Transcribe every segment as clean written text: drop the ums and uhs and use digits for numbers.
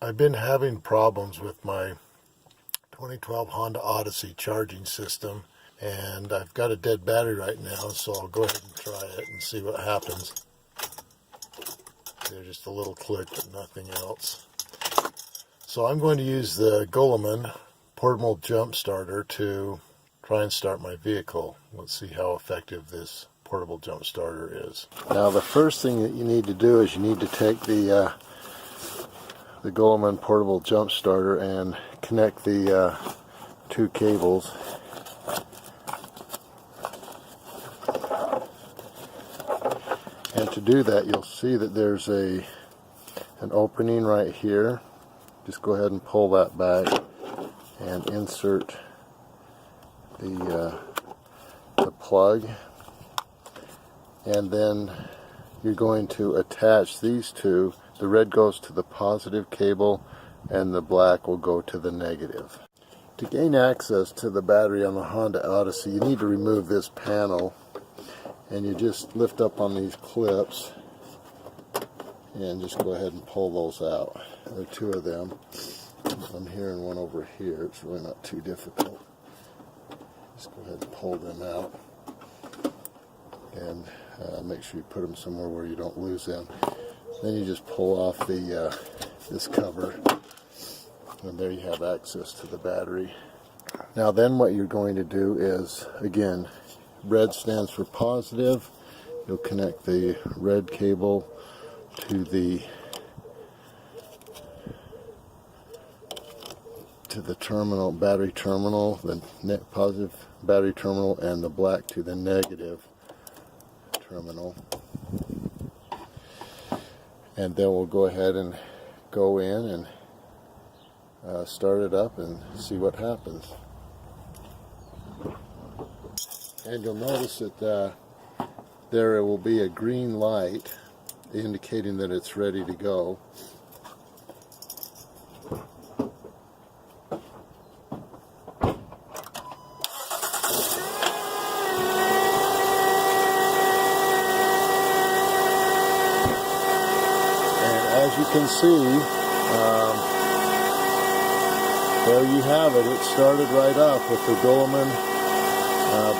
I've been having problems with my 2012 Honda Odyssey charging system, and I've got a dead battery right now, so I'll go ahead and try it and see what happens. There's just a little click, but nothing else. So I'm going to use the Guluman Portable Jump Starter to try and start my vehicle. Let's see how effective this portable jump starter is. Now the first thing that you need to do is you need to take the Guluman Portable Jump Starter and connect the two cables. And to do that, you'll see that there's an opening right here. Just go ahead and pull that back and insert the plug, and then you're going to attach these two. The red goes to the positive cable and the black will go to the negative. To gain access to the battery on the Honda Odyssey, you need to remove this panel, and you just lift up on these clips and just go ahead and pull those out. There are two of them. I'm hearing one over here. It's really not too difficult. Just go ahead and pull them out, and make sure you put them somewhere where you don't lose them. Then you just pull off the this cover, and there you have access to the battery. Now then what you're going to do is, again, red stands for positive. You'll connect the red cable to the terminal, battery terminal, the positive battery terminal, and the black to the negative terminal. And then we'll go ahead and go in and start it up and see what happens. And you'll notice that there will be a green light indicating that it's ready to go. As you can see, there you have it. It started right off with the Guluman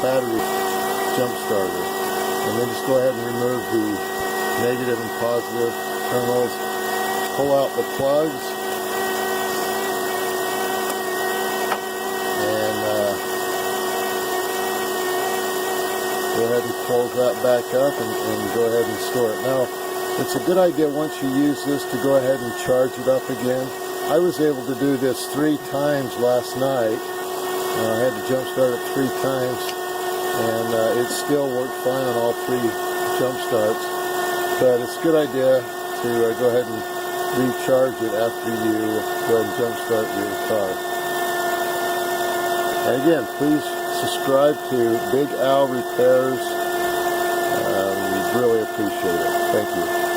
battery jump starter. And then just go ahead and remove the negative and positive terminals. Pull out the plugs. And go ahead and close that back up and go ahead and store it. Now, it's a good idea once you use this to go ahead and charge it up again. I was able to do this 3 times last night. I had to jump start it 3 times, and it still worked fine on all 3 jump starts. But it's a good idea to go ahead and recharge it after you go ahead and jump start your car. And again, please subscribe to Big Al Repairs. We really appreciate it. Thank you.